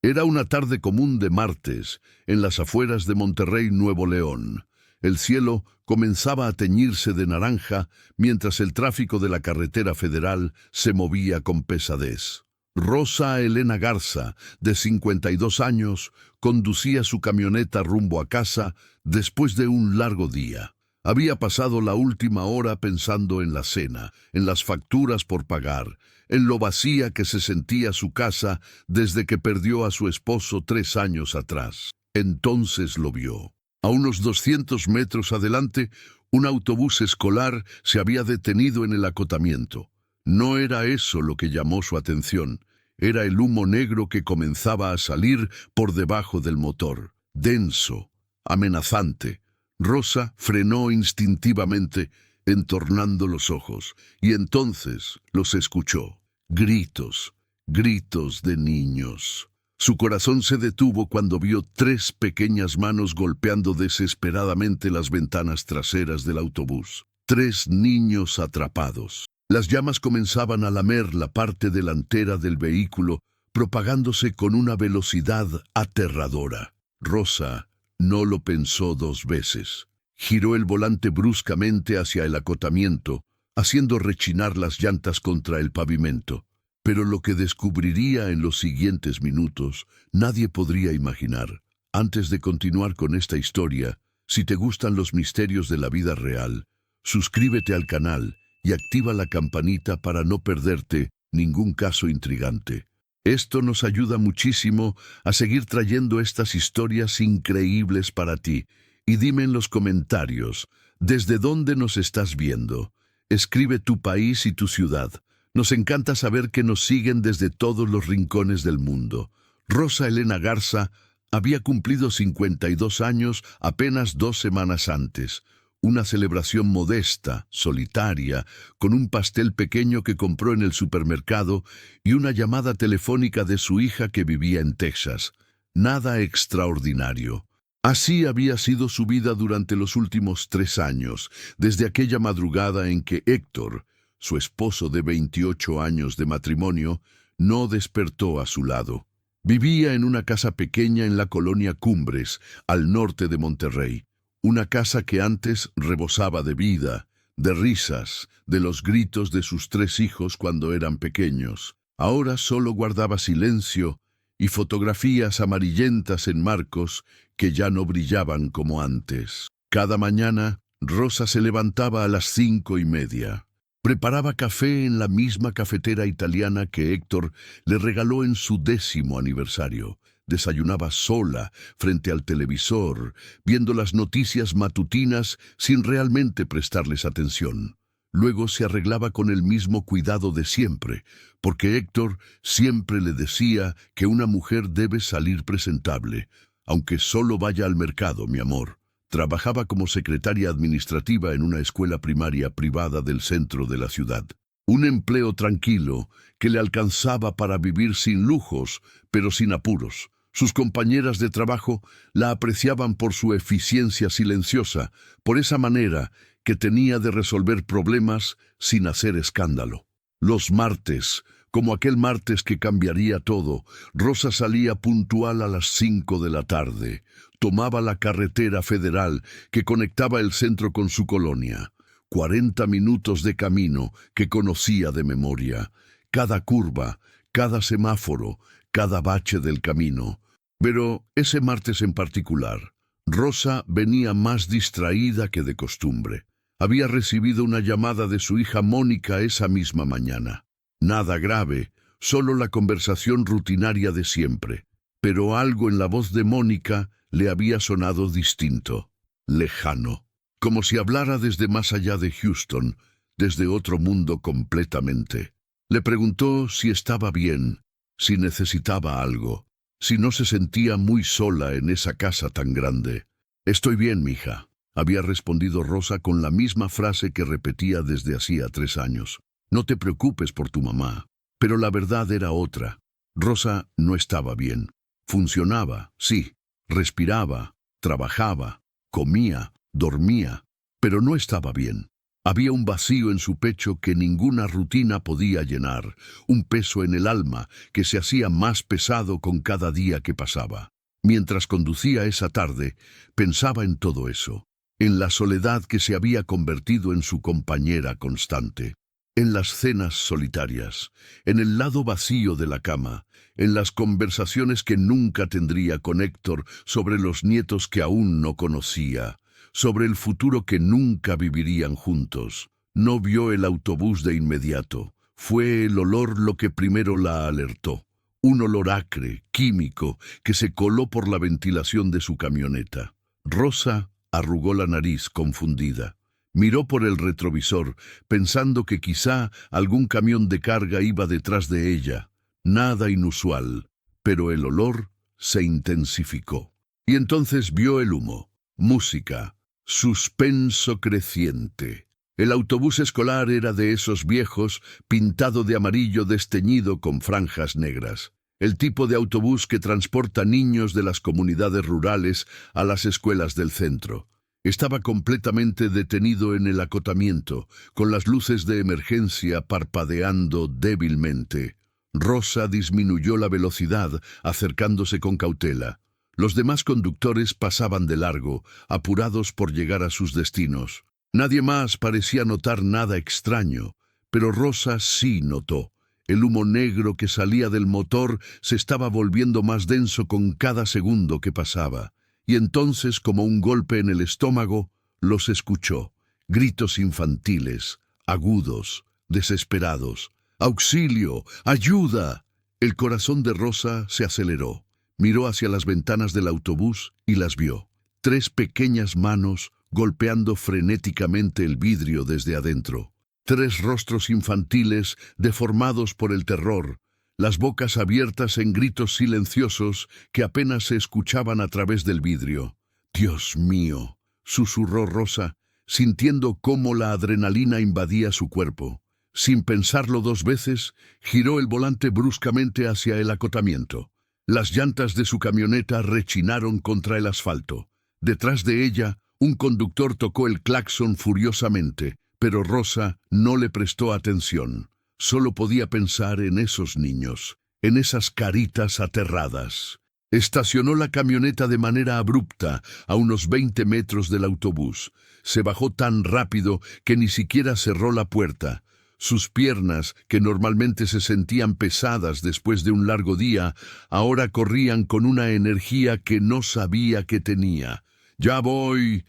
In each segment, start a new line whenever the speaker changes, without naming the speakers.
Era una tarde común de martes, en las afueras de Monterrey, Nuevo León. El cielo comenzaba a teñirse de naranja mientras el tráfico de la carretera federal se movía con pesadez. Rosa Elena Garza, de 52 años, conducía su camioneta rumbo a casa después de un largo día. Había pasado la última hora pensando en la cena, en las facturas por pagar, en lo vacía que se sentía su casa desde que perdió a su esposo 3 años atrás. Entonces lo vio. A unos 200 metros adelante, un autobús escolar se había detenido en el acotamiento. No era eso lo que llamó su atención. Era el humo negro que comenzaba a salir por debajo del motor. Denso, amenazante. Rosa frenó instintivamente, entornando los ojos, y entonces los escuchó. Gritos, gritos de niños. Su corazón se detuvo cuando vio 3 pequeñas manos golpeando desesperadamente las ventanas traseras del autobús. 3 niños atrapados. Las llamas comenzaban a lamer la parte delantera del vehículo, propagándose con una velocidad aterradora. Rosa no lo pensó 2 veces. Giró el volante bruscamente hacia el acotamiento, haciendo rechinar las llantas contra el pavimento. Pero lo que descubriría en los siguientes minutos, nadie podría imaginar. Antes de continuar con esta historia, si te gustan los misterios de la vida real, suscríbete al canal y activa la campanita para no perderte ningún caso intrigante. Esto nos ayuda muchísimo a seguir trayendo estas historias increíbles para ti. Y dime en los comentarios, ¿desde dónde nos estás viendo? Escribe tu país y tu ciudad. Nos encanta saber que nos siguen desde todos los rincones del mundo. Rosa Elena Garza había cumplido 52 años apenas 2 semanas antes. Una celebración modesta, solitaria, con un pastel pequeño que compró en el supermercado y una llamada telefónica de su hija que vivía en Texas. Nada extraordinario. Así había sido su vida durante los últimos 3 años, desde aquella madrugada en que Héctor, su esposo de 28 años de matrimonio, no despertó a su lado. Vivía en una casa pequeña en la colonia Cumbres, al norte de Monterrey. Una casa que antes rebosaba de vida, de risas, de los gritos de sus 3 hijos cuando eran pequeños. Ahora solo guardaba silencio y fotografías amarillentas en marcos que ya no brillaban como antes. Cada mañana, Rosa se levantaba a las 5:30. Preparaba café en la misma cafetera italiana que Héctor le regaló en su 10º aniversario. Desayunaba sola, frente al televisor, viendo las noticias matutinas sin realmente prestarles atención. Luego se arreglaba con el mismo cuidado de siempre, porque Héctor siempre le decía que una mujer debe salir presentable, aunque solo vaya al mercado, mi amor. Trabajaba como secretaria administrativa en una escuela primaria privada del centro de la ciudad. Un empleo tranquilo que le alcanzaba para vivir sin lujos, pero sin apuros. Sus compañeras de trabajo la apreciaban por su eficiencia silenciosa, por esa manera que tenía de resolver problemas sin hacer escándalo. Los martes, como aquel martes que cambiaría todo, Rosa salía puntual a las 5 de la tarde. Tomaba la carretera federal que conectaba el centro con su colonia. 40 minutos de camino que conocía de memoria. Cada curva, cada semáforo, cada bache del camino. Pero ese martes en particular, Rosa venía más distraída que de costumbre. Había recibido una llamada de su hija Mónica esa misma mañana. Nada grave, solo la conversación rutinaria de siempre. Pero algo en la voz de Mónica le había sonado distinto, lejano, como si hablara desde más allá de Houston, desde otro mundo completamente. Le preguntó si estaba bien, si necesitaba algo, si no se sentía muy sola en esa casa tan grande. «Estoy bien, mija», había respondido Rosa con la misma frase que repetía desde hacía 3 años. «No te preocupes por tu mamá». Pero la verdad era otra. Rosa no estaba bien. Funcionaba, sí, respiraba, trabajaba, comía, dormía, pero no estaba bien. Había un vacío en su pecho que ninguna rutina podía llenar, un peso en el alma que se hacía más pesado con cada día que pasaba. Mientras conducía esa tarde, pensaba en todo eso, en la soledad que se había convertido en su compañera constante, en las cenas solitarias, en el lado vacío de la cama, en las conversaciones que nunca tendría con Héctor sobre los nietos que aún no conocía, sobre el futuro que nunca vivirían juntos. No vio el autobús de inmediato. Fue el olor lo que primero la alertó. Un olor acre, químico, que se coló por la ventilación de su camioneta. Rosa arrugó la nariz, confundida. Miró por el retrovisor, pensando que quizá algún camión de carga iba detrás de ella. Nada inusual, pero el olor se intensificó. Y entonces vio el humo, música, suspenso creciente. El autobús escolar era de esos viejos, pintado de amarillo desteñido con franjas negras. El tipo de autobús que transporta niños de las comunidades rurales a las escuelas del centro. Estaba completamente detenido en el acotamiento, con las luces de emergencia parpadeando débilmente. Rosa disminuyó la velocidad, acercándose con cautela. Los demás conductores pasaban de largo, apurados por llegar a sus destinos. Nadie más parecía notar nada extraño, pero Rosa sí notó. El humo negro que salía del motor se estaba volviendo más denso con cada segundo que pasaba. Y entonces, como un golpe en el estómago, los escuchó. Gritos infantiles, agudos, desesperados. ¡Auxilio! ¡Ayuda! El corazón de Rosa se aceleró. Miró hacia las ventanas del autobús y las vio. 3 pequeñas manos golpeando frenéticamente el vidrio desde adentro. 3 rostros infantiles deformados por el terror, las bocas abiertas en gritos silenciosos que apenas se escuchaban a través del vidrio. «Dios mío», susurró Rosa, sintiendo cómo la adrenalina invadía su cuerpo. Sin pensarlo 2 veces, giró el volante bruscamente hacia el acotamiento. Las llantas de su camioneta rechinaron contra el asfalto. Detrás de ella, un conductor tocó el claxon furiosamente, pero Rosa no le prestó atención. Solo podía pensar en esos niños, en esas caritas aterradas. Estacionó la camioneta de manera abrupta, a unos 20 metros del autobús. Se bajó tan rápido que ni siquiera cerró la puerta. Sus piernas, que normalmente se sentían pesadas después de un largo día, ahora corrían con una energía que no sabía que tenía. «Ya voy,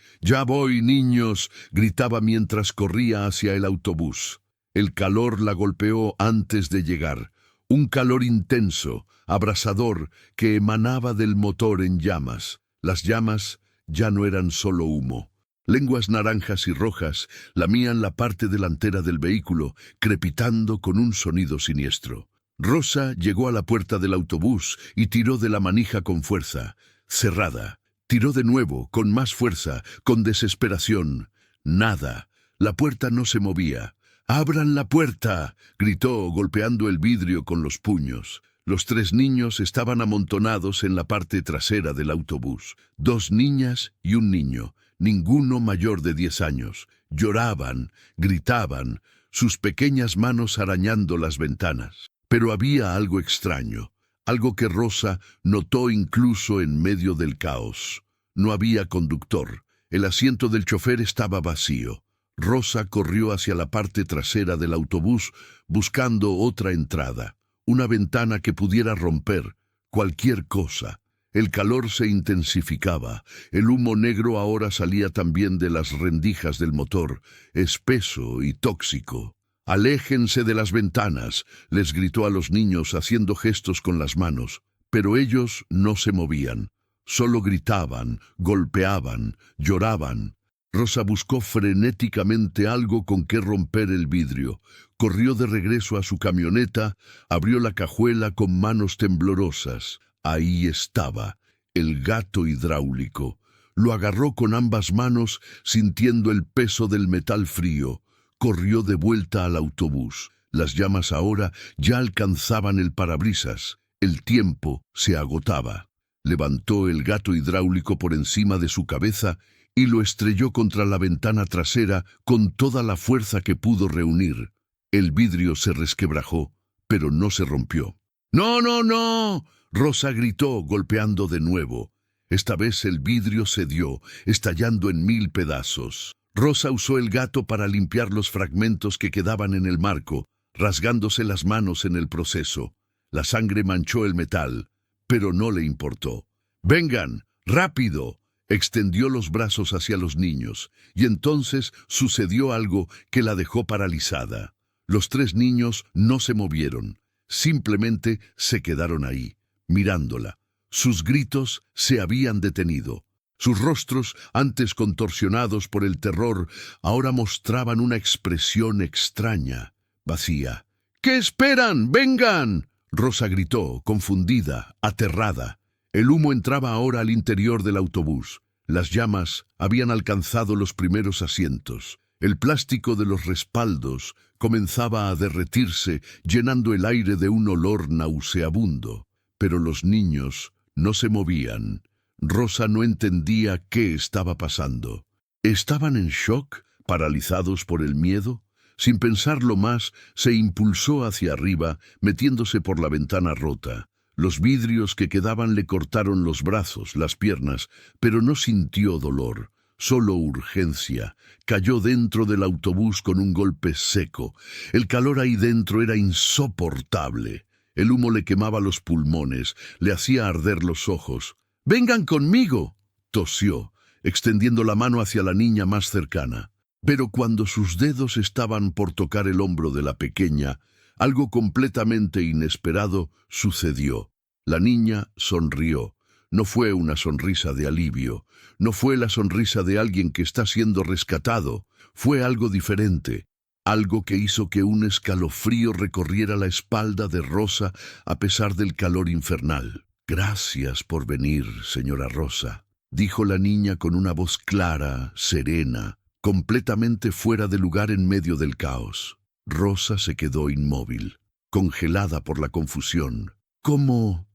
niños», gritaba mientras corría hacia el autobús. El calor la golpeó antes de llegar. Un calor intenso, abrasador, que emanaba del motor en llamas. Las llamas ya no eran solo humo. Lenguas naranjas y rojas lamían la parte delantera del vehículo, crepitando con un sonido siniestro. Rosa llegó a la puerta del autobús y tiró de la manija con fuerza. Cerrada. Tiró de nuevo, con más fuerza, con desesperación. Nada. La puerta no se movía. «¡Abran la puerta!», gritó, golpeando el vidrio con los puños. Los 3 niños estaban amontonados en la parte trasera del autobús. 2 niñas y un niño, ninguno mayor de 10 años. Lloraban, gritaban, sus pequeñas manos arañando las ventanas. Pero había algo extraño, algo que Rosa notó incluso en medio del caos. No había conductor. El asiento del chofer estaba vacío. Rosa corrió hacia la parte trasera del autobús buscando otra entrada, una ventana que pudiera romper, cualquier cosa. El calor se intensificaba, el humo negro ahora salía también de las rendijas del motor, espeso y tóxico. «Aléjense de las ventanas», les gritó a los niños haciendo gestos con las manos, pero ellos no se movían, solo gritaban, golpeaban, lloraban. Rosa buscó frenéticamente algo con que romper el vidrio. Corrió de regreso a su camioneta, abrió la cajuela con manos temblorosas. Ahí estaba, el gato hidráulico. Lo agarró con ambas manos, sintiendo el peso del metal frío. Corrió de vuelta al autobús. Las llamas ahora ya alcanzaban el parabrisas. El tiempo se agotaba. Levantó el gato hidráulico por encima de su cabeza y lo estrelló contra la ventana trasera con toda la fuerza que pudo reunir. El vidrio se resquebrajó, pero no se rompió. ¡No, no, no! Rosa gritó, golpeando de nuevo. Esta vez el vidrio cedió, estallando en 1000 pedazos. Rosa usó el gato para limpiar los fragmentos que quedaban en el marco, rasgándose las manos en el proceso. La sangre manchó el metal, pero no le importó. ¡Vengan! ¡Rápido! Extendió los brazos hacia los niños, y entonces sucedió algo que la dejó paralizada. Los 3 niños no se movieron, simplemente se quedaron ahí, mirándola. Sus gritos se habían detenido. Sus rostros, antes contorsionados por el terror, ahora mostraban una expresión extraña, vacía. ¿Qué esperan? ¡Vengan!, Rosa gritó, confundida, aterrada. El humo entraba ahora al interior del autobús. Las llamas habían alcanzado los primeros asientos. El plástico de los respaldos comenzaba a derretirse, llenando el aire de un olor nauseabundo. Pero los niños no se movían. Rosa no entendía qué estaba pasando. ¿Estaban en shock, paralizados por el miedo? Sin pensarlo más, se impulsó hacia arriba, metiéndose por la ventana rota. Los vidrios que quedaban le cortaron los brazos, las piernas, pero no sintió dolor, solo urgencia. Cayó dentro del autobús con un golpe seco. El calor ahí dentro era insoportable. El humo le quemaba los pulmones, le hacía arder los ojos. «¡Vengan conmigo!», tosió, extendiendo la mano hacia la niña más cercana. Pero cuando sus dedos estaban por tocar el hombro de la pequeña, algo completamente inesperado sucedió. La niña sonrió. No fue una sonrisa de alivio, no fue la sonrisa de alguien que está siendo rescatado, fue algo diferente, algo que hizo que un escalofrío recorriera la espalda de Rosa a pesar del calor infernal. «Gracias por venir, señora Rosa», dijo la niña con una voz clara, serena, completamente fuera de lugar en medio del caos. Rosa se quedó inmóvil, congelada por la confusión. «¿Cómo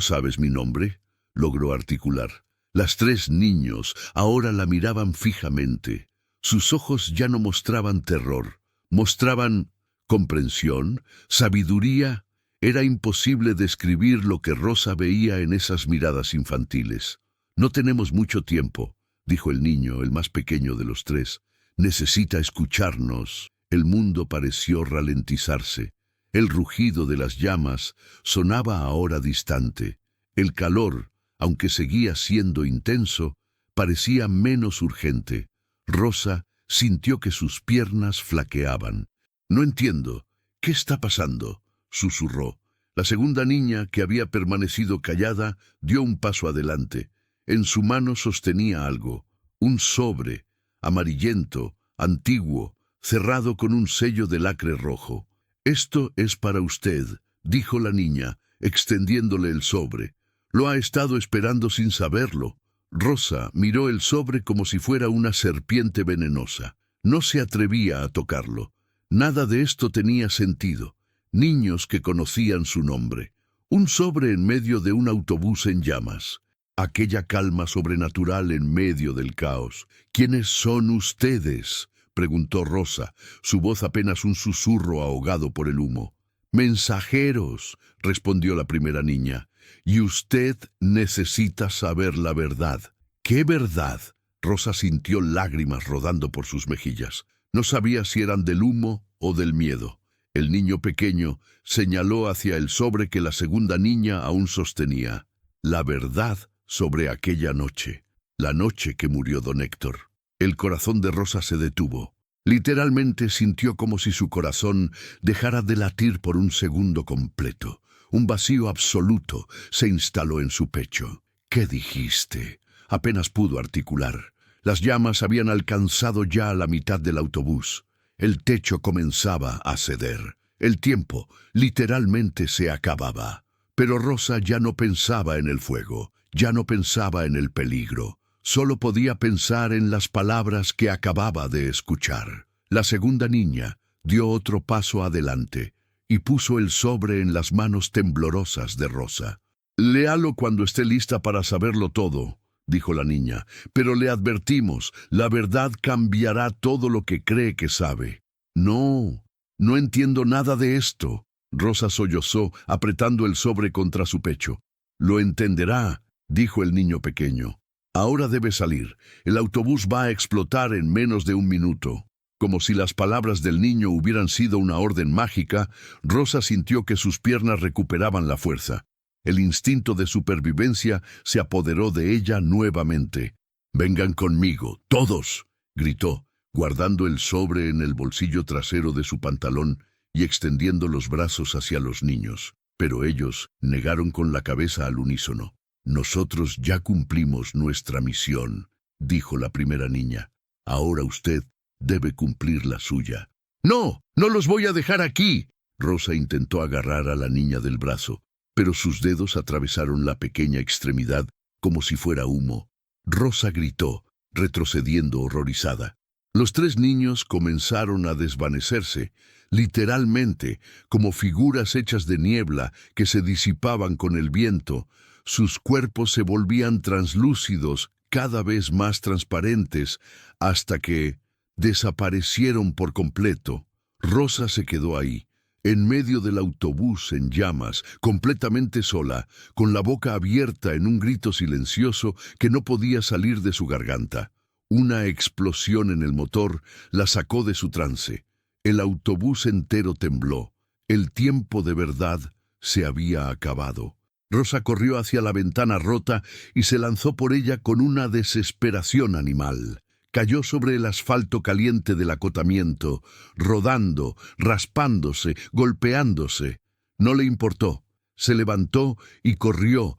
sabes mi nombre?», logró articular. Las 3 niños ahora la miraban fijamente. Sus ojos ya no mostraban terror, mostraban comprensión, sabiduría. Era imposible describir lo que Rosa veía en esas miradas infantiles. «No tenemos mucho tiempo», dijo el niño, el más pequeño de los 3. «Necesita escucharnos». El mundo pareció ralentizarse. El rugido de las llamas sonaba ahora distante. El calor, aunque seguía siendo intenso, parecía menos urgente. Rosa sintió que sus piernas flaqueaban. «No entiendo. ¿Qué está pasando?», susurró. La segunda niña, que había permanecido callada, dio un paso adelante. En su mano sostenía algo, un sobre, amarillento, antiguo, cerrado con un sello de lacre rojo. «Esto es para usted», dijo la niña, extendiéndole el sobre. «Lo ha estado esperando sin saberlo». Rosa miró el sobre como si fuera una serpiente venenosa. No se atrevía a tocarlo. Nada de esto tenía sentido. Niños que conocían su nombre. Un sobre en medio de un autobús en llamas. Aquella calma sobrenatural en medio del caos. «¿Quiénes son ustedes?», preguntó Rosa, su voz apenas un susurro ahogado por el humo. «Mensajeros», respondió la primera niña. «Y usted necesita saber la verdad». «¿Qué verdad?». Rosa sintió lágrimas rodando por sus mejillas. No sabía si eran del humo o del miedo. El niño pequeño señaló hacia el sobre que la segunda niña aún sostenía. La verdad sobre aquella noche, la noche que murió don Héctor. El corazón de Rosa se detuvo. Literalmente sintió como si su corazón dejara de latir por un segundo completo. Un vacío absoluto se instaló en su pecho. «¿Qué dijiste?», apenas pudo articular. Las llamas habían alcanzado ya la mitad del autobús. El techo comenzaba a ceder. El tiempo literalmente se acababa. Pero Rosa ya no pensaba en el fuego, ya no pensaba en el peligro. Solo podía pensar en las palabras que acababa de escuchar. La segunda niña dio otro paso adelante y puso el sobre en las manos temblorosas de Rosa. «Léalo cuando esté lista para saberlo todo», dijo la niña, pero le advertimos, la verdad cambiará todo lo que cree que sabe. No, no entiendo nada de esto. Rosa sollozó, apretando el sobre contra su pecho. Lo entenderá, dijo el niño pequeño. Ahora debe salir. El autobús va a explotar en menos de un minuto. Como si las palabras del niño hubieran sido una orden mágica, Rosa sintió que sus piernas recuperaban la fuerza. El instinto de supervivencia se apoderó de ella nuevamente. «Vengan conmigo, todos», gritó, guardando el sobre en el bolsillo trasero de su pantalón y extendiendo los brazos hacia los niños. Pero ellos negaron con la cabeza al unísono. «Nosotros ya cumplimos nuestra misión», dijo la primera niña. «Ahora usted debe cumplir la suya». «No, no los voy a dejar aquí». Rosa intentó agarrar a la niña del brazo, pero sus dedos atravesaron la pequeña extremidad como si fuera humo. Rosa gritó, retrocediendo horrorizada. Los tres niños comenzaron a desvanecerse, literalmente, como figuras hechas de niebla que se disipaban con el viento. Sus cuerpos se volvían translúcidos, cada vez más transparentes, hasta que desaparecieron por completo. Rosa se quedó ahí, en medio del autobús en llamas, completamente sola, con la boca abierta en un grito silencioso que no podía salir de su garganta. Una explosión en el motor la sacó de su trance. El autobús entero tembló. El tiempo de verdad se había acabado. Rosa corrió hacia la ventana rota y se lanzó por ella con una desesperación animal. Cayó sobre el asfalto caliente del acotamiento, rodando, raspándose, golpeándose. No le importó. Se levantó y corrió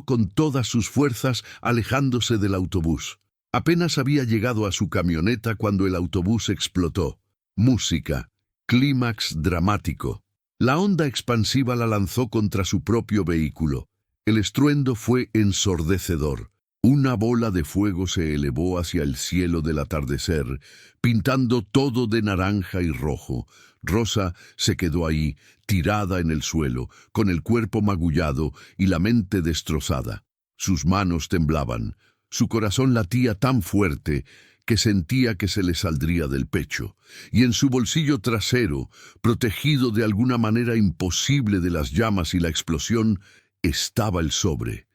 con todas sus fuerzas, alejándose del autobús. Apenas había llegado a su camioneta cuando el autobús explotó. Música, clímax dramático. La onda expansiva la lanzó contra su propio vehículo. El estruendo fue ensordecedor. Una bola de fuego se elevó hacia el cielo del atardecer, pintando todo de naranja y rojo. Rosa se quedó ahí, tirada en el suelo, con el cuerpo magullado y la mente destrozada. Sus manos temblaban. Su corazón latía tan fuerte que sentía que se le saldría del pecho, y en su bolsillo trasero, protegido de alguna manera imposible de las llamas y la explosión, estaba el sobre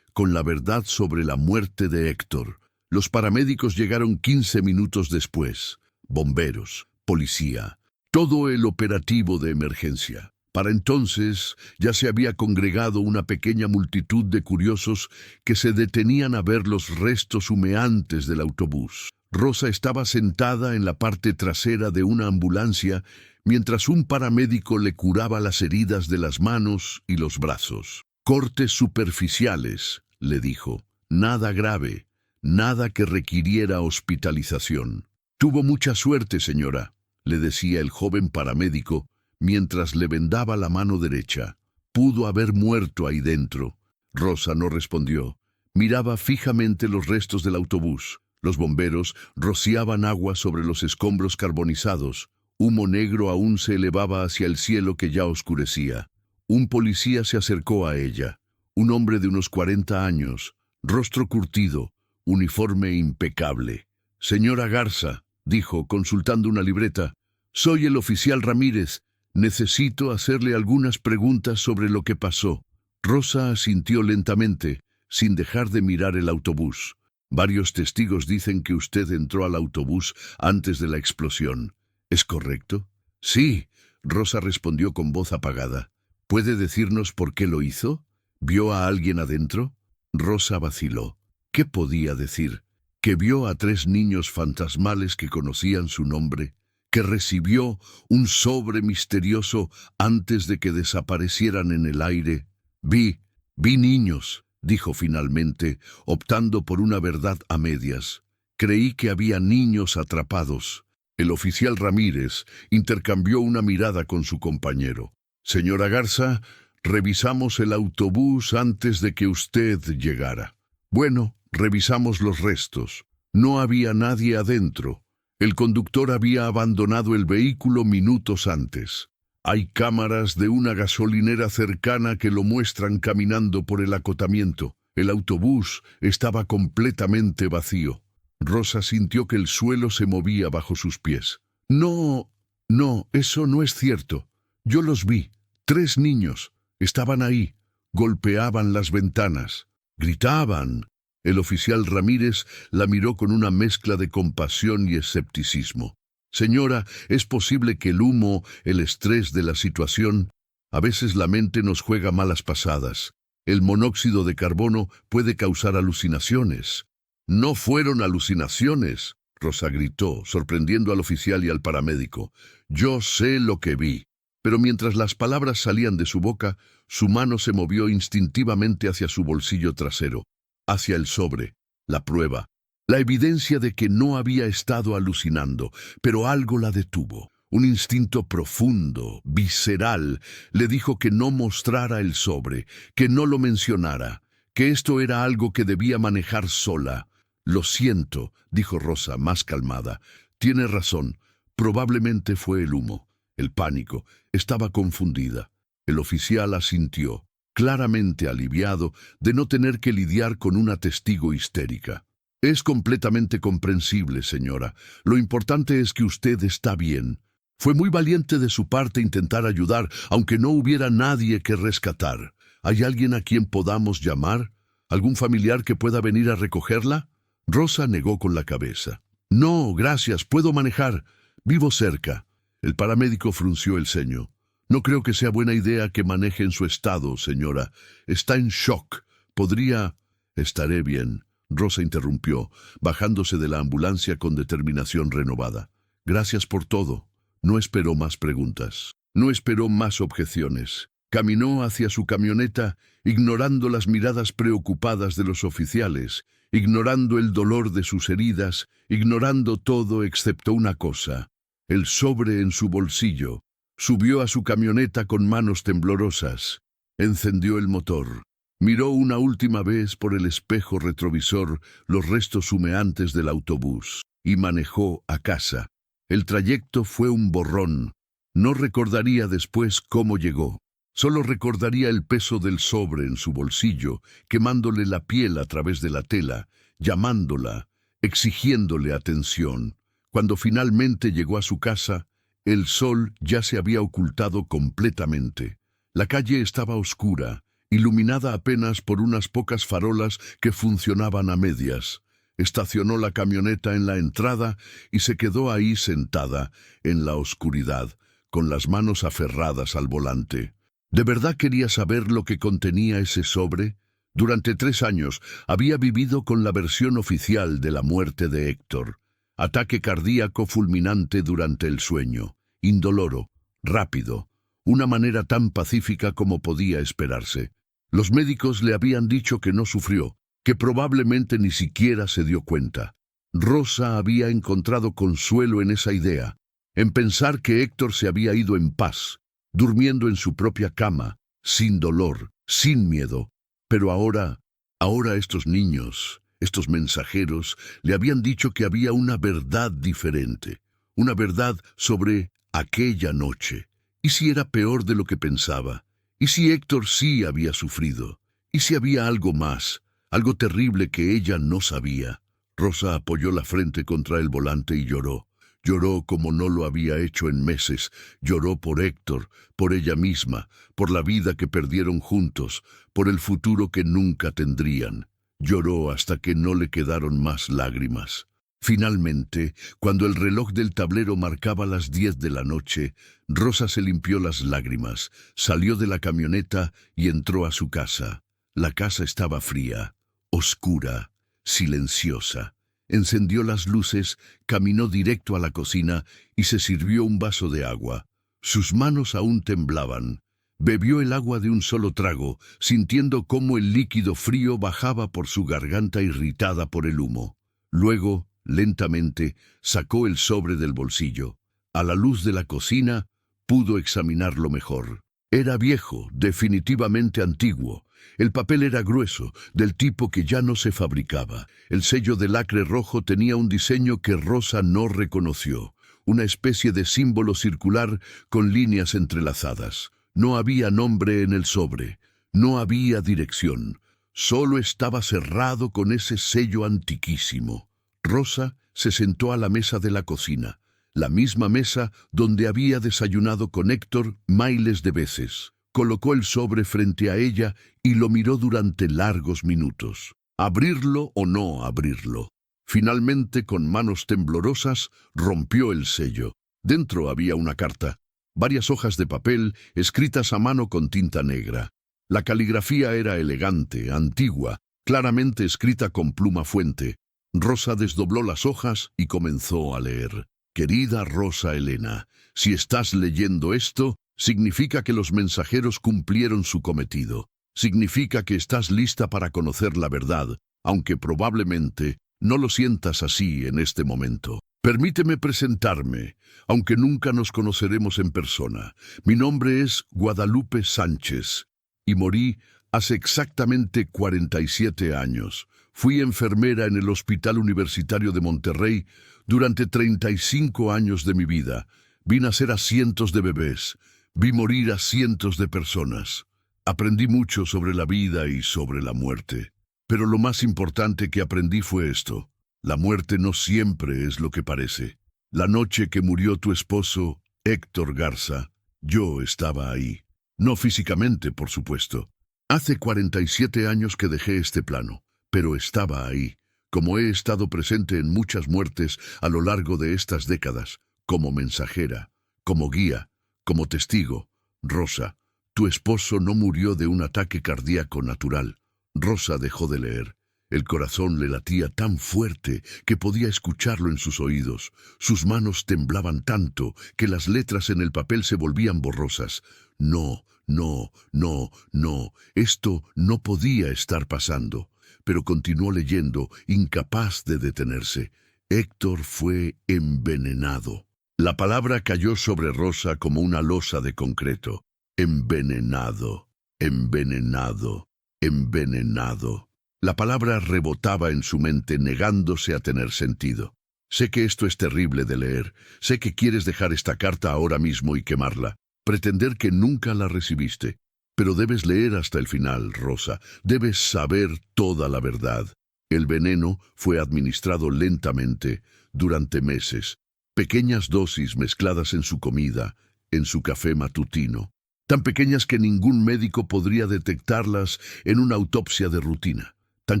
con la verdad sobre la muerte de Héctor. Los paramédicos llegaron 15 minutos después. Bomberos, policía, todo el operativo de emergencia. Para entonces ya se había congregado una pequeña multitud de curiosos que se detenían a ver los restos humeantes del autobús. Rosa estaba sentada en la parte trasera de una ambulancia mientras un paramédico le curaba las heridas de las manos y los brazos. «Cortes superficiales», le dijo. «Nada grave, nada que requiriera hospitalización». «Tuvo mucha suerte, señora», le decía el joven paramédico, mientras le vendaba la mano derecha. «Pudo haber muerto ahí dentro». Rosa no respondió. Miraba fijamente los restos del autobús. Los bomberos rociaban agua sobre los escombros carbonizados. Humo negro aún se elevaba hacia el cielo que ya oscurecía. Un policía se acercó a ella. Un hombre de unos 40 años, rostro curtido, uniforme impecable. «Señora Garza», dijo, consultando una libreta, «soy el oficial Ramírez. Necesito hacerle algunas preguntas sobre lo que pasó». Rosa asintió lentamente, sin dejar de mirar el autobús. «Varios testigos dicen que usted entró al autobús antes de la explosión. ¿Es correcto?» «Sí», Rosa respondió con voz apagada. «¿Puede decirnos por qué lo hizo? ¿Vio a alguien adentro?» Rosa vaciló. ¿Qué podía decir? ¿Que vio a 3 niños fantasmales que conocían su nombre? ¿Que recibió un sobre misterioso antes de que desaparecieran en el aire? Vi niños», dijo finalmente, optando por una verdad a medias. «Creí que había niños atrapados». El oficial Ramírez intercambió una mirada con su compañero. «Señora Garza, revisamos el autobús antes de que usted llegara. Bueno, revisamos los restos. No había nadie adentro. El conductor había abandonado el vehículo minutos antes. Hay cámaras de una gasolinera cercana que lo muestran caminando por el acotamiento. El autobús estaba completamente vacío. Rosa sintió que el suelo se movía bajo sus pies. No, no, eso no es cierto. Yo los vi. 3 niños. Estaban ahí. Golpeaban las ventanas. Gritaban. El oficial Ramírez la miró con una mezcla de compasión y escepticismo. Señora, es posible que el humo, el estrés de la situación, a veces la mente nos juega malas pasadas. El monóxido de carbono puede causar alucinaciones. No fueron alucinaciones, Rosa gritó, sorprendiendo al oficial y al paramédico. Yo sé lo que vi. Pero mientras las palabras salían de su boca, su mano se movió instintivamente hacia su bolsillo trasero, hacia el sobre, la prueba, la evidencia de que no había estado alucinando, pero algo la detuvo. Un instinto profundo, visceral, le dijo que no mostrara el sobre, que no lo mencionara, que esto era algo que debía manejar sola. Lo siento, dijo Rosa, más calmada. Tiene razón, probablemente fue el humo, el pánico. Estaba confundida. El oficial asintió, claramente aliviado de no tener que lidiar con una testigo histérica. Es completamente comprensible, señora. Lo importante es que usted está bien. Fue muy valiente de su parte intentar ayudar, aunque no hubiera nadie que rescatar. ¿Hay alguien a quien podamos llamar? ¿Algún familiar que pueda venir a recogerla? Rosa negó con la cabeza. No, gracias, puedo manejar. Vivo cerca. El paramédico frunció el ceño. No creo que sea buena idea que maneje en su estado, señora. Está en shock. Podría... Estaré bien. Rosa interrumpió, bajándose de la ambulancia con determinación renovada. Gracias por todo. No esperó más preguntas. No esperó más objeciones. Caminó hacia su camioneta, ignorando las miradas preocupadas de los oficiales, ignorando el dolor de sus heridas, ignorando todo excepto una cosa: el sobre en su bolsillo. Subió a su camioneta con manos temblorosas. Encendió el motor. Miró una última vez por el espejo retrovisor los restos humeantes del autobús y manejó a casa. El trayecto fue un borrón. No recordaría después cómo llegó. Solo recordaría el peso del sobre en su bolsillo, quemándole la piel a través de la tela, llamándola, exigiéndole atención. Cuando finalmente llegó a su casa, el sol ya se había ocultado completamente. La calle estaba oscura, iluminada apenas por unas pocas farolas que funcionaban a medias. Estacionó la camioneta en la entrada y se quedó ahí sentada, en la oscuridad, con las manos aferradas al volante. ¿De verdad quería saber lo que contenía ese sobre? Durante 3 años había vivido con la versión oficial de la muerte de Héctor. Ataque cardíaco fulminante durante el sueño, indoloro, rápido, una manera tan pacífica como podía esperarse. Los médicos le habían dicho que no sufrió, que probablemente ni siquiera se dio cuenta. Rosa había encontrado consuelo en esa idea, en pensar que Héctor se había ido en paz, durmiendo en su propia cama, sin dolor, sin miedo. Pero ahora estos niños, estos mensajeros, le habían dicho que había una verdad diferente, una verdad sobre aquella noche. ¿Y si era peor de lo que pensaba? ¿Y si Héctor sí había sufrido? ¿Y si había algo más? Algo terrible que ella no sabía. Rosa apoyó la frente contra el volante y lloró. Lloró como no lo había hecho en meses. Lloró por Héctor, por ella misma, por la vida que perdieron juntos, por el futuro que nunca tendrían. Lloró hasta que no le quedaron más lágrimas. Finalmente, cuando el reloj del tablero marcaba las 10 de la noche, Rosa se limpió las lágrimas, salió de la camioneta y entró a su casa. La casa estaba fría, oscura, silenciosa. Encendió las luces, caminó directo a la cocina y se sirvió un vaso de agua. Sus manos aún temblaban. Bebió el agua de un solo trago, sintiendo cómo el líquido frío bajaba por su garganta irritada por el humo. Luego, lentamente, sacó el sobre del bolsillo. A la luz de la cocina, pudo examinarlo mejor. Era viejo, definitivamente antiguo. El papel era grueso, del tipo que ya no se fabricaba. El sello de lacre rojo tenía un diseño que Rosa no reconoció, una especie de símbolo circular con líneas entrelazadas. No había nombre en el sobre, no había dirección, Solo estaba cerrado con ese sello antiquísimo. Rosa se sentó a la mesa de la cocina, la misma mesa donde había desayunado con Héctor miles de veces. Colocó el sobre frente a ella y lo miró durante largos minutos. ¿Abrirlo o no abrirlo? Finalmente, con manos temblorosas, rompió el sello. Dentro había una carta, varias hojas de papel escritas a mano con tinta negra. La caligrafía era elegante, antigua, claramente escrita con pluma fuente. Rosa desdobló las hojas y comenzó a leer. Querida Rosa Elena, si estás leyendo esto, significa que los mensajeros cumplieron su cometido. Significa que estás lista para conocer la verdad, aunque probablemente no lo sientas así en este momento. Permíteme presentarme, aunque nunca nos conoceremos en persona. Mi nombre es Guadalupe Sánchez y morí hace exactamente 47 años. Fui enfermera en el Hospital Universitario de Monterrey durante 35 años de mi vida. Vi nacer a cientos de bebés, vi morir a cientos de personas. Aprendí mucho sobre la vida y sobre la muerte. Pero lo más importante que aprendí fue esto. La muerte no siempre es lo que parece. La noche que murió tu esposo, Héctor Garza, yo estaba ahí. No físicamente, por supuesto. Hace 47 años que dejé este plano, pero estaba ahí, como he estado presente en muchas muertes a lo largo de estas décadas, como mensajera, como guía, como testigo. Rosa, tu esposo no murió de un ataque cardíaco natural. Rosa dejó de leer. El corazón le latía tan fuerte que podía escucharlo en sus oídos. Sus manos temblaban tanto que las letras en el papel se volvían borrosas. No, no, no, no, esto no podía estar pasando. Pero continuó leyendo, incapaz de detenerse. Héctor fue envenenado. La palabra cayó sobre Rosa como una losa de concreto. Envenenado, envenenado, envenenado. La palabra rebotaba en su mente, negándose a tener sentido. Sé que esto es terrible de leer. Sé que quieres dejar esta carta ahora mismo y quemarla. Pretender que nunca la recibiste. Pero debes leer hasta el final, Rosa. Debes saber toda la verdad. El veneno fue administrado lentamente durante meses. Pequeñas dosis mezcladas en su comida, en su café matutino. Tan pequeñas que ningún médico podría detectarlas en una autopsia de rutina. Tan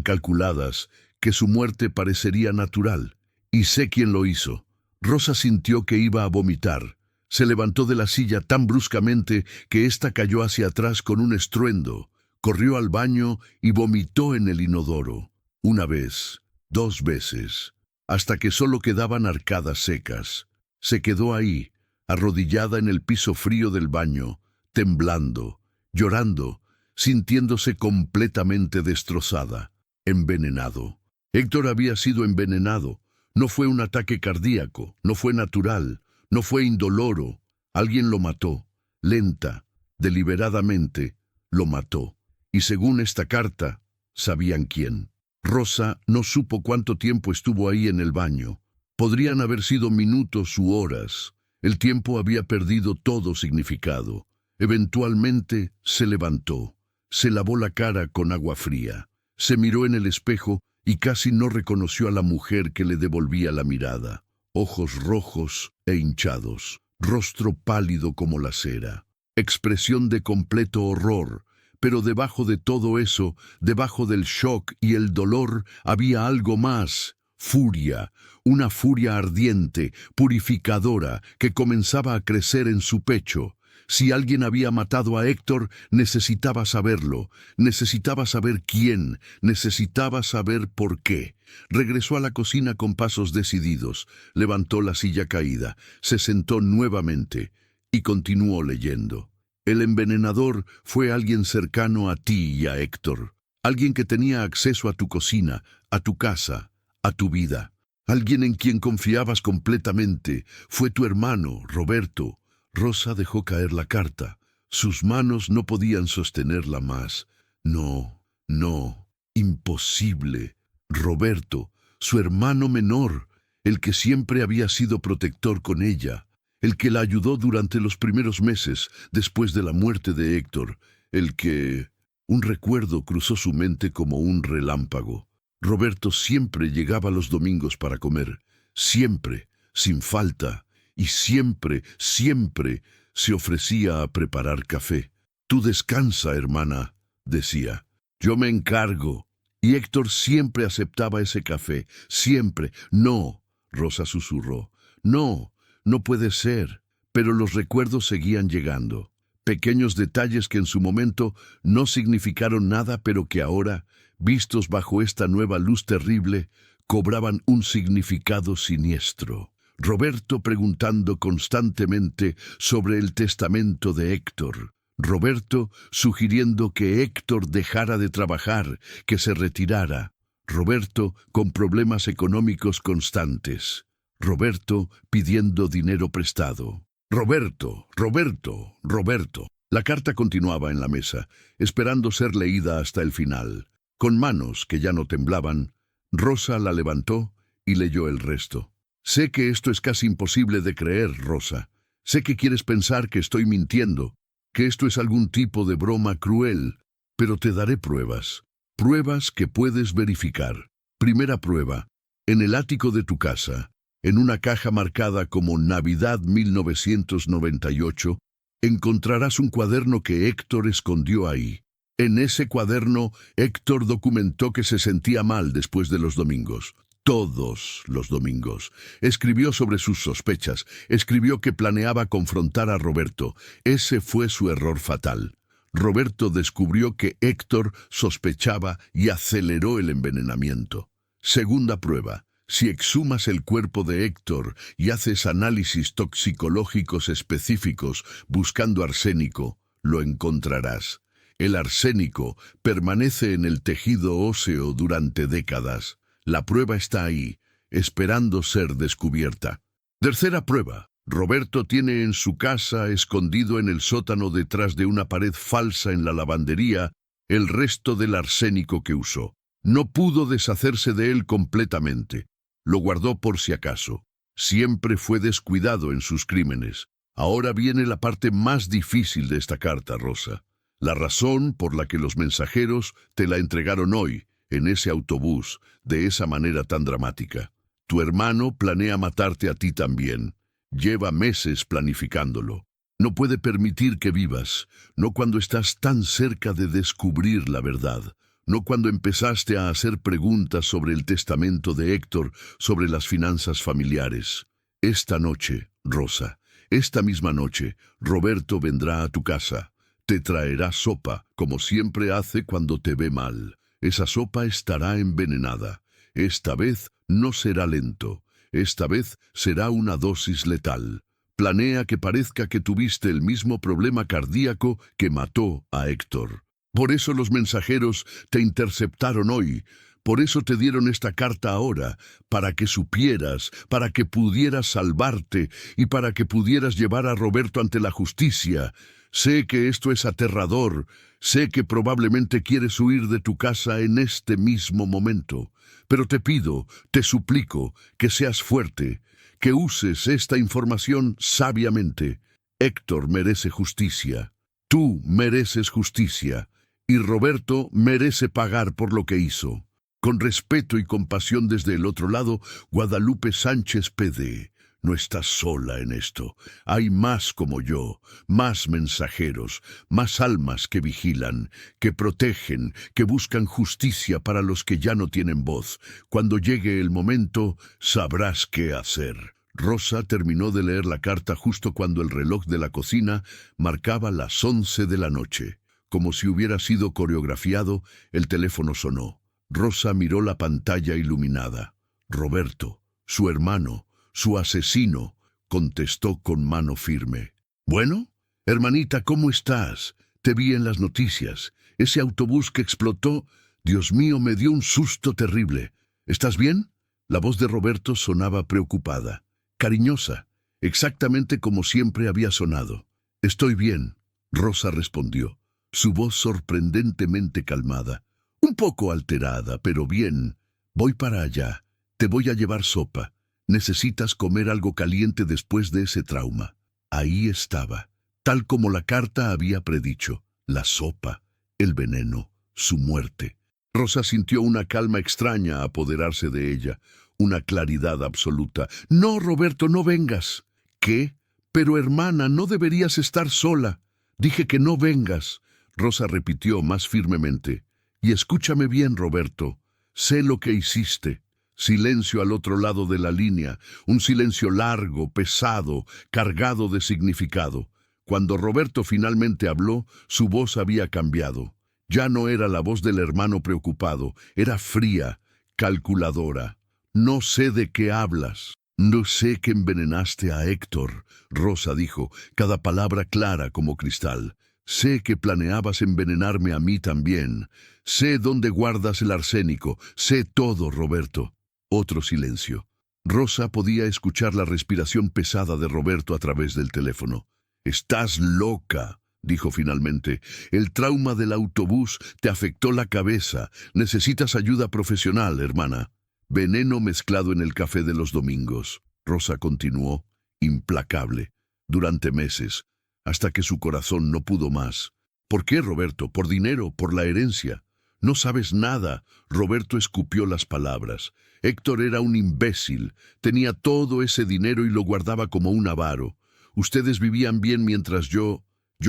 calculadas que su muerte parecería natural. Y sé quién lo hizo. Rosa sintió que iba a vomitar. Se levantó de la silla tan bruscamente que ésta cayó hacia atrás con un estruendo. Corrió al baño y vomitó en el inodoro. Una vez, 2 veces, hasta que solo quedaban arcadas secas. Se quedó ahí, arrodillada en el piso frío del baño, temblando, llorando, sintiéndose completamente destrozada. Envenenado. Héctor había sido envenenado. No fue un ataque cardíaco, no fue natural, no fue indoloro. Alguien lo mató. Lenta, deliberadamente, lo mató. Y según esta carta, sabían quién. Rosa no supo cuánto tiempo estuvo ahí en el baño. Podrían haber sido minutos u horas. El tiempo había perdido todo significado. Eventualmente se levantó. Se lavó la cara con agua fría. Se miró en el espejo y casi no reconoció a la mujer que le devolvía la mirada. Ojos rojos e hinchados, rostro pálido como la cera, expresión de completo horror. Pero debajo de todo eso, debajo del shock y el dolor, había algo más. Furia, una furia ardiente, purificadora, que comenzaba a crecer en su pecho. Si alguien había matado a Héctor, necesitaba saberlo, necesitaba saber quién, necesitaba saber por qué. Regresó a la cocina con pasos decididos, levantó la silla caída, se sentó nuevamente y continuó leyendo. El envenenador fue alguien cercano a ti y a Héctor, alguien que tenía acceso a tu cocina, a tu casa, a tu vida. Alguien en quien confiabas completamente. Fue tu hermano, Roberto. Rosa dejó caer la carta. Sus manos no podían sostenerla más. No, no, imposible. Roberto, su hermano menor, el que siempre había sido protector con ella, el que la ayudó durante los primeros meses después de la muerte de Héctor, el que... Un recuerdo cruzó su mente como un relámpago. Roberto siempre llegaba los domingos para comer, siempre, sin falta, y siempre, siempre se ofrecía a preparar café. «Tú descansa, hermana», decía. «Yo me encargo». Y Héctor siempre aceptaba ese café, siempre. «No», Rosa susurró. «No, no puede ser». Pero los recuerdos seguían llegando. Pequeños detalles que en su momento no significaron nada, pero que ahora, vistos bajo esta nueva luz terrible, cobraban un significado siniestro. Roberto preguntando constantemente sobre el testamento de Héctor. Roberto sugiriendo que Héctor dejara de trabajar, que se retirara. Roberto con problemas económicos constantes. Roberto pidiendo dinero prestado. Roberto, Roberto, Roberto. La carta continuaba en la mesa, esperando ser leída hasta el final. Con manos que ya no temblaban, Rosa la levantó y leyó el resto. «Sé que esto es casi imposible de creer, Rosa. Sé que quieres pensar que estoy mintiendo, que esto es algún tipo de broma cruel, pero te daré pruebas. Pruebas que puedes verificar. Primera prueba, en el ático de tu casa, en una caja marcada como Navidad 1998, encontrarás un cuaderno que Héctor escondió ahí. En ese cuaderno, Héctor documentó que se sentía mal después de los domingos. Todos los domingos. Escribió sobre sus sospechas. Escribió que planeaba confrontar a Roberto. Ese fue su error fatal. Roberto descubrió que Héctor sospechaba y aceleró el envenenamiento. Segunda prueba. Si exhumas el cuerpo de Héctor y haces análisis toxicológicos específicos buscando arsénico, lo encontrarás. El arsénico permanece en el tejido óseo durante décadas. La prueba está ahí, esperando ser descubierta. Tercera prueba. Roberto tiene en su casa, escondido en el sótano detrás de una pared falsa en la lavandería, el resto del arsénico que usó. No pudo deshacerse de él completamente. Lo guardó por si acaso. Siempre fue descuidado en sus crímenes. Ahora viene la parte más difícil de esta carta, Rosa. La razón por la que los mensajeros te la entregaron hoy, en ese autobús, de esa manera tan dramática. Tu hermano planea matarte a ti también. Lleva meses planificándolo. No puede permitir que vivas, no cuando estás tan cerca de descubrir la verdad. No cuando empezaste a hacer preguntas sobre el testamento de Héctor, sobre las finanzas familiares. Esta noche, Rosa, esta misma noche, Roberto vendrá a tu casa. Te traerá sopa, como siempre hace cuando te ve mal. Esa sopa estará envenenada. Esta vez no será lento. Esta vez será una dosis letal. Planea que parezca que tuviste el mismo problema cardíaco que mató a Héctor. Por eso los mensajeros te interceptaron hoy. Por eso te dieron esta carta ahora, para que supieras, para que pudieras salvarte y para que pudieras llevar a Roberto ante la justicia. Sé que esto es aterrador. Sé que probablemente quieres huir de tu casa en este mismo momento. Pero te pido, te suplico, que seas fuerte, que uses esta información sabiamente. Héctor merece justicia. Tú mereces justicia. Y Roberto merece pagar por lo que hizo. Con respeto y compasión desde el otro lado, Guadalupe Sánchez PD. No estás sola en esto. Hay más como yo, más mensajeros, más almas que vigilan, que protegen, que buscan justicia para los que ya no tienen voz. Cuando llegue el momento, sabrás qué hacer. Rosa terminó de leer la carta justo cuando el reloj de la cocina marcaba las 11 de la noche. Como si hubiera sido coreografiado, el teléfono sonó. Rosa miró la pantalla iluminada. Roberto, su hermano, su asesino, contestó con mano firme. «Bueno, hermanita, ¿cómo estás? Te vi en las noticias. Ese autobús que explotó, Dios mío, me dio un susto terrible. ¿Estás bien?» La voz de Roberto sonaba preocupada, cariñosa, exactamente como siempre había sonado. «Estoy bien», Rosa respondió, su voz sorprendentemente calmada. «Un poco alterada, pero bien. Voy para allá. Te voy a llevar sopa. Necesitas comer algo caliente después de ese trauma». Ahí estaba, tal como la carta había predicho, la sopa. El veneno, su muerte. Rosa sintió una calma extraña apoderarse de ella, una claridad absoluta. «No, Roberto, no vengas». «¿Qué? Pero, hermana, no deberías estar sola». «Dije que no vengas», Rosa repitió más firmemente. «Y escúchame bien, Roberto. Sé lo que hiciste». Silencio al otro lado de la línea, un silencio largo, pesado, cargado de significado. Cuando Roberto finalmente habló, su voz había cambiado. Ya no era la voz del hermano preocupado, era fría, calculadora. «No sé de qué hablas». «No sé que envenenaste a Héctor», Rosa dijo, cada palabra clara como cristal. «Sé que planeabas envenenarme a mí también. Sé dónde guardas el arsénico. Sé todo, Roberto». Otro silencio. Rosa podía escuchar la respiración pesada de Roberto a través del teléfono. «Estás loca», dijo finalmente. «El trauma del autobús te afectó la cabeza. Necesitas ayuda profesional, hermana». «Veneno mezclado en el café de los domingos», Rosa continuó, implacable, durante meses, hasta que su corazón no pudo más. «¿Por qué, Roberto? ¿Por dinero? ¿Por la herencia?» «No sabes nada», Roberto escupió las palabras. «Héctor era un imbécil. Tenía todo ese dinero y lo guardaba como un avaro. Ustedes vivían bien mientras yo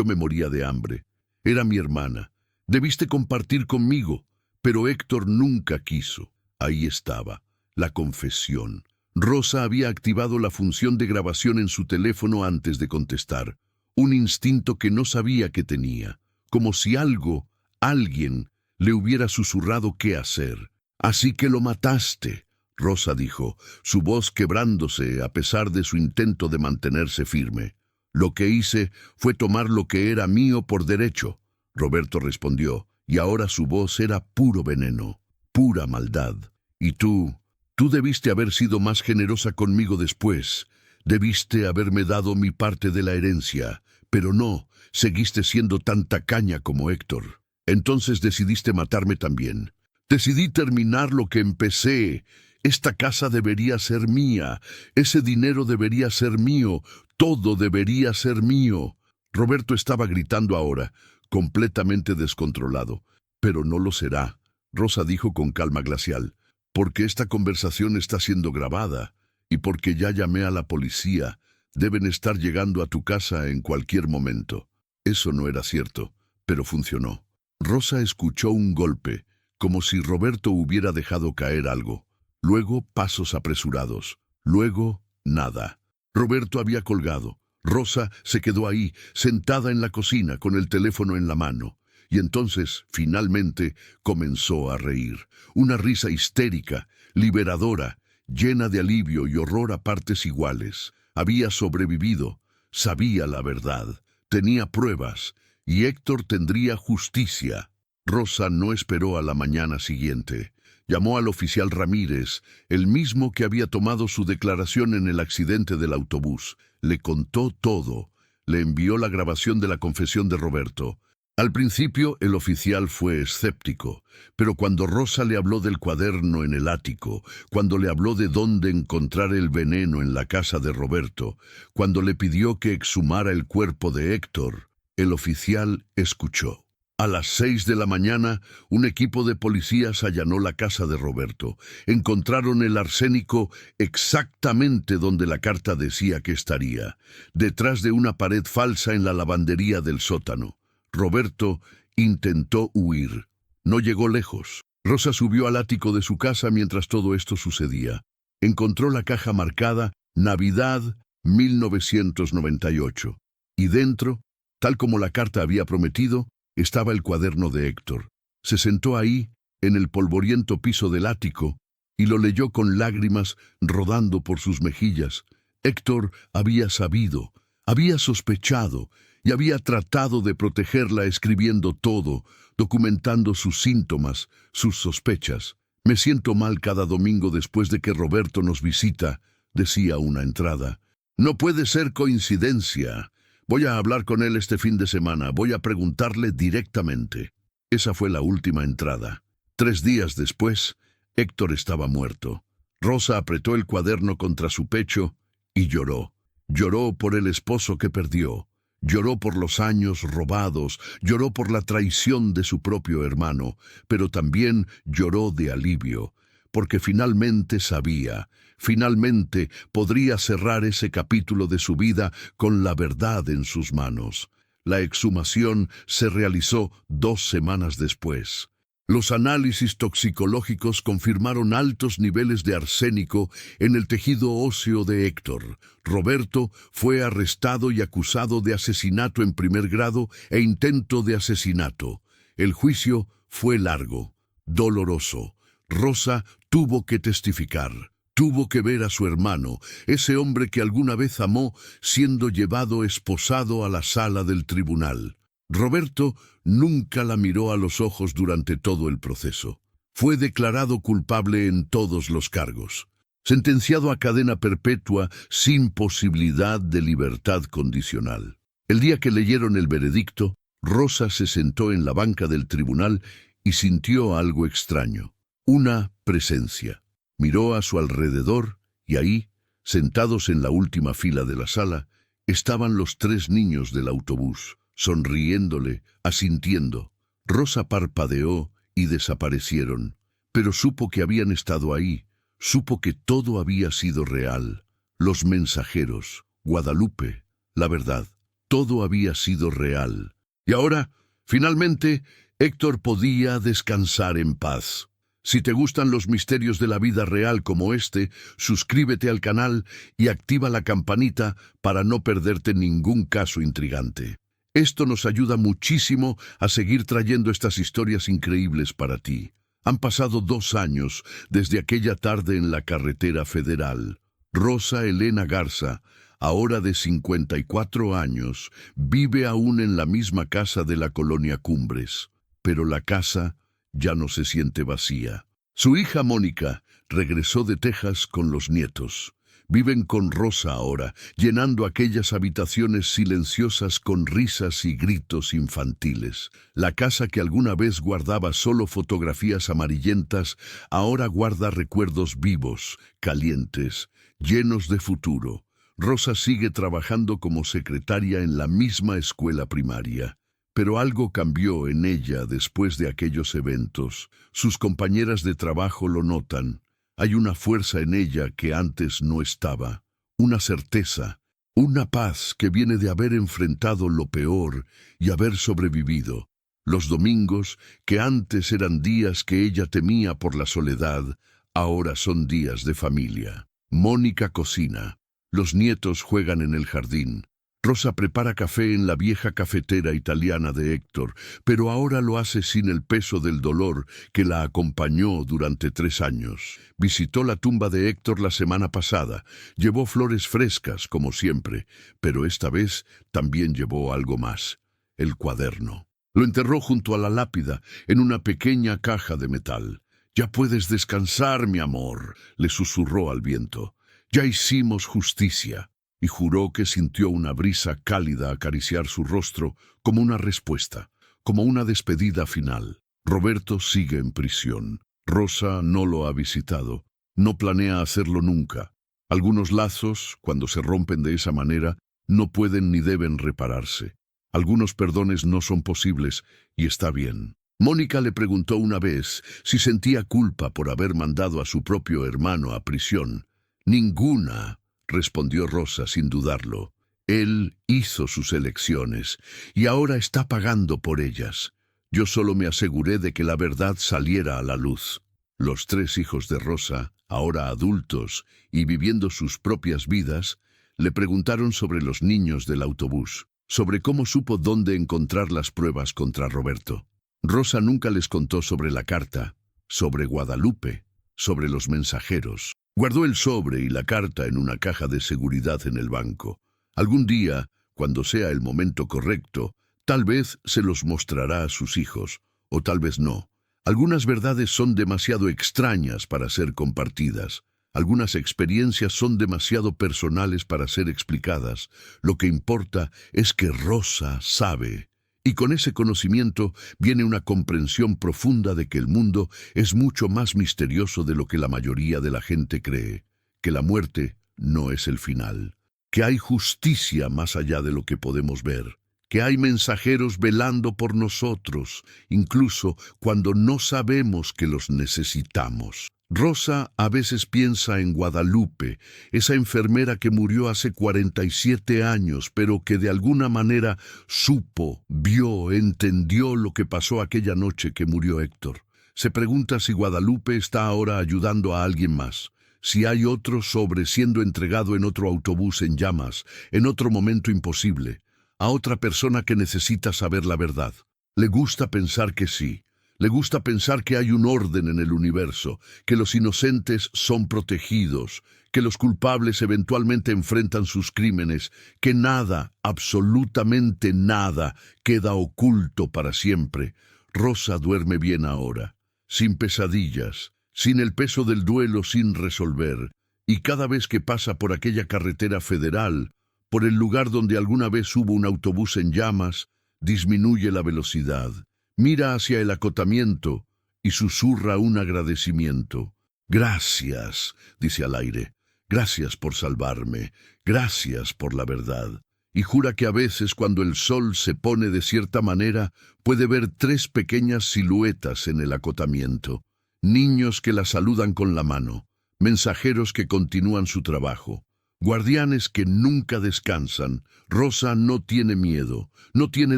me moría de hambre. Era mi hermana. Debiste compartir conmigo, pero Héctor nunca quiso». Ahí estaba, la confesión. Rosa había activado la función de grabación en su teléfono antes de contestar. Un instinto que no sabía que tenía, como si alguien, le hubiera susurrado qué hacer. «Así que lo mataste», Rosa dijo, su voz quebrándose a pesar de su intento de mantenerse firme. «Lo que hice fue tomar lo que era mío por derecho», Roberto respondió, y ahora su voz era puro veneno, pura maldad. «Y tú debiste haber sido más generosa conmigo después. Debiste haberme dado mi parte de la herencia, pero no, seguiste siendo tan tacaña como Héctor. Entonces decidiste matarme también. Decidí terminar lo que empecé. Esta casa debería ser mía, ese dinero debería ser mío, todo debería ser mío». Roberto estaba gritando ahora, completamente descontrolado. «Pero no lo será», Rosa dijo con calma glacial, «porque esta conversación está siendo grabada y porque ya llamé a la policía. Deben estar llegando a tu casa en cualquier momento». Eso no era cierto, pero funcionó. Rosa escuchó un golpe, como si Roberto hubiera dejado caer algo. Luego pasos apresurados. Luego nada. Roberto había colgado. Rosa se quedó ahí, sentada en la cocina con el teléfono en la mano. Y entonces, finalmente, comenzó a reír. Una risa histérica, liberadora, llena de alivio y horror a partes iguales. Había sobrevivido, sabía la verdad, tenía pruebas, y Héctor tendría justicia. Rosa no esperó a la mañana siguiente. Llamó al oficial Ramírez, el mismo que había tomado su declaración en el accidente del autobús. Le contó todo. Le envió la grabación de la confesión de Roberto. Al principio el oficial fue escéptico, pero cuando Rosa le habló del cuaderno en el ático, cuando le habló de dónde encontrar el veneno en la casa de Roberto, cuando le pidió que exhumara el cuerpo de Héctor, el oficial escuchó. A las 6 de la mañana, un equipo de policías allanó la casa de Roberto. Encontraron el arsénico exactamente donde la carta decía que estaría, detrás de una pared falsa en la lavandería del sótano. Roberto intentó huir. No llegó lejos. Rosa subió al ático de su casa mientras todo esto sucedía. Encontró la caja marcada Navidad 1998. Y dentro, tal como la carta había prometido, estaba el cuaderno de Héctor. Se sentó ahí, en el polvoriento piso del ático, y lo leyó con lágrimas rodando por sus mejillas. Héctor había sabido, había sospechado, y había tratado de protegerla escribiendo todo, documentando sus síntomas, sus sospechas. «Me siento mal cada domingo después de que Roberto nos visita», decía una entrada. «No puede ser coincidencia. Voy a hablar con él este fin de semana, voy a preguntarle directamente». Esa fue la última entrada. 3 días después, Héctor estaba muerto. Rosa apretó el cuaderno contra su pecho y lloró. Lloró por el esposo que perdió. Lloró por los años robados, lloró por la traición de su propio hermano, pero también lloró de alivio, porque finalmente sabía, finalmente podría cerrar ese capítulo de su vida con la verdad en sus manos. La exhumación se realizó 2 semanas después. Los análisis toxicológicos confirmaron altos niveles de arsénico en el tejido óseo de Héctor. Roberto fue arrestado y acusado de asesinato en primer grado e intento de asesinato. El juicio fue largo, doloroso. Rosa tuvo que testificar. Tuvo que ver a su hermano, ese hombre que alguna vez amó, siendo llevado esposado a la sala del tribunal. Roberto nunca la miró a los ojos durante todo el proceso. Fue declarado culpable en todos los cargos. Sentenciado a cadena perpetua sin posibilidad de libertad condicional. El día que leyeron el veredicto, Rosa se sentó en la banca del tribunal y sintió algo extraño. Una presencia. Miró a su alrededor y ahí, sentados en la última fila de la sala, estaban los 3 niños del autobús, sonriéndole, asintiendo. Rosa parpadeó y desaparecieron, pero supo que habían estado ahí, supo que todo había sido real. Los mensajeros, Guadalupe, la verdad, todo había sido real. Y ahora, finalmente, Héctor podía descansar en paz. Si te gustan los misterios de la vida real como este, suscríbete al canal y activa la campanita para no perderte ningún caso intrigante. Esto nos ayuda muchísimo a seguir trayendo estas historias increíbles para ti. Han pasado 2 años desde aquella tarde en la carretera federal. Rosa Elena Garza, ahora de 54 años, vive aún en la misma casa de la colonia Cumbres, pero la casa ya no se siente vacía. Su hija Mónica regresó de Texas con los nietos. Viven con Rosa ahora, llenando aquellas habitaciones silenciosas con risas y gritos infantiles. La casa que alguna vez guardaba solo fotografías amarillentas, ahora guarda recuerdos vivos, calientes, llenos de futuro. Rosa sigue trabajando como secretaria en la misma escuela primaria. Pero algo cambió en ella después de aquellos eventos. Sus compañeras de trabajo lo notan. Hay una fuerza en ella que antes no estaba. Una certeza, una paz que viene de haber enfrentado lo peor y haber sobrevivido. Los domingos, que antes eran días que ella temía por la soledad, ahora son días de familia. Mónica cocina. Los nietos juegan en el jardín. Rosa prepara café en la vieja cafetera italiana de Héctor, pero ahora lo hace sin el peso del dolor que la acompañó durante 3 años. Visitó la tumba de Héctor la semana pasada, llevó flores frescas, como siempre, pero esta vez también llevó algo más, el cuaderno. Lo enterró junto a la lápida, en una pequeña caja de metal. «Ya puedes descansar, mi amor», le susurró al viento. «Ya hicimos justicia». Y juró que sintió una brisa cálida acariciar su rostro como una respuesta, como una despedida final. Roberto sigue en prisión. Rosa no lo ha visitado. No planea hacerlo nunca. Algunos lazos, cuando se rompen de esa manera, no pueden ni deben repararse. Algunos perdones no son posibles, y está bien. Mónica le preguntó una vez si sentía culpa por haber mandado a su propio hermano a prisión. «Ninguna», respondió Rosa sin dudarlo. Él hizo sus elecciones y ahora está pagando por ellas. Yo solo me aseguré de que la verdad saliera a la luz. Los 3 hijos de Rosa, ahora adultos y viviendo sus propias vidas, le preguntaron sobre los niños del autobús, sobre cómo supo dónde encontrar las pruebas contra Roberto. Rosa nunca les contó sobre la carta, sobre Guadalupe, sobre los mensajeros. Guardó el sobre y la carta en una caja de seguridad en el banco. Algún día, cuando sea el momento correcto, tal vez se los mostrará a sus hijos, o tal vez no. Algunas verdades son demasiado extrañas para ser compartidas. Algunas experiencias son demasiado personales para ser explicadas. Lo que importa es que Rosa sabe. Y con ese conocimiento viene una comprensión profunda de que el mundo es mucho más misterioso de lo que la mayoría de la gente cree, que la muerte no es el final, que hay justicia más allá de lo que podemos ver, que hay mensajeros velando por nosotros, incluso cuando no sabemos que los necesitamos. Rosa a veces piensa en Guadalupe, esa enfermera que murió hace 47 años, pero que de alguna manera supo, vio, entendió lo que pasó aquella noche que murió Héctor. Se pregunta si Guadalupe está ahora ayudando a alguien más, si hay otro sobre siendo entregado en otro autobús en llamas, en otro momento imposible, a otra persona que necesita saber la verdad. Le gusta pensar que sí. Le gusta pensar que hay un orden en el universo, que los inocentes son protegidos, que los culpables eventualmente enfrentan sus crímenes, que nada, absolutamente nada, queda oculto para siempre. Rosa duerme bien ahora, sin pesadillas, sin el peso del duelo sin resolver, y cada vez que pasa por aquella carretera federal, por el lugar donde alguna vez hubo un autobús en llamas, disminuye la velocidad. Mira hacia el acotamiento y susurra un agradecimiento. Gracias, dice al aire. Gracias por salvarme. Gracias por la verdad. Y jura que a veces cuando el sol se pone de cierta manera, puede ver 3 pequeñas siluetas en el acotamiento. Niños que la saludan con la mano. Mensajeros que continúan su trabajo. Guardianes que nunca descansan. Rosa no tiene miedo, no tiene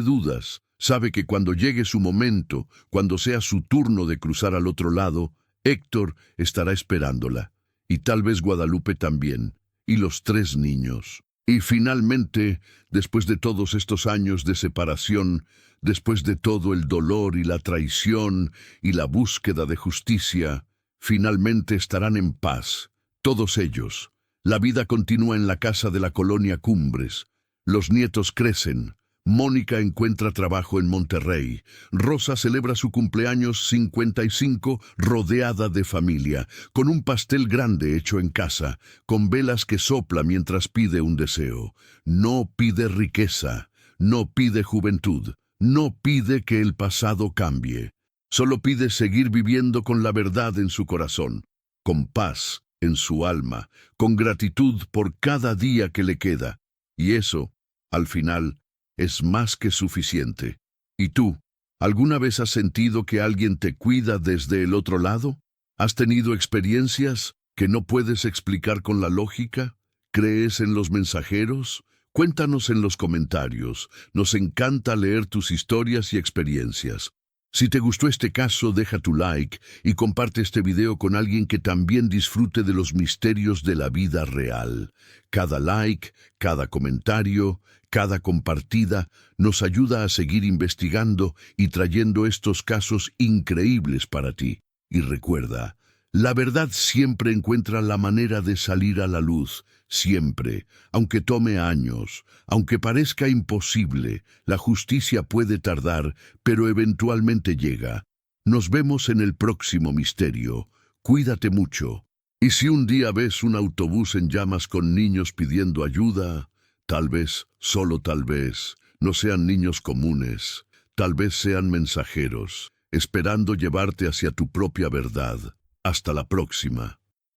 dudas. Sabe que cuando llegue su momento, cuando sea su turno de cruzar al otro lado, Héctor estará esperándola, y tal vez Guadalupe también, y los 3 niños. Y finalmente, después de todos estos años de separación, después de todo el dolor y la traición y la búsqueda de justicia, finalmente estarán en paz, todos ellos. La vida continúa en la casa de la colonia Cumbres. Los nietos crecen. Mónica encuentra trabajo en Monterrey. Rosa celebra su cumpleaños 55 rodeada de familia, con un pastel grande hecho en casa, con velas que sopla mientras pide un deseo. No pide riqueza, no pide juventud, no pide que el pasado cambie. Solo pide seguir viviendo con la verdad en su corazón, con paz en su alma, con gratitud por cada día que le queda. Y eso, al final, es más que suficiente. ¿Y tú? ¿Alguna vez has sentido que alguien te cuida desde el otro lado? ¿Has tenido experiencias que no puedes explicar con la lógica? ¿Crees en los mensajeros? Cuéntanos en los comentarios. Nos encanta leer tus historias y experiencias. Si te gustó este caso, deja tu like y comparte este video con alguien que también disfrute de los misterios de la vida real. Cada like, cada comentario, cada compartida nos ayuda a seguir investigando y trayendo estos casos increíbles para ti. Y recuerda, la verdad siempre encuentra la manera de salir a la luz, siempre, aunque tome años, aunque parezca imposible, la justicia puede tardar, pero eventualmente llega. Nos vemos en el próximo misterio. Cuídate mucho. Y si un día ves un autobús en llamas con niños pidiendo ayuda, tal vez, solo tal vez, no sean niños comunes, tal vez sean mensajeros, esperando llevarte hacia tu propia verdad. Hasta la próxima.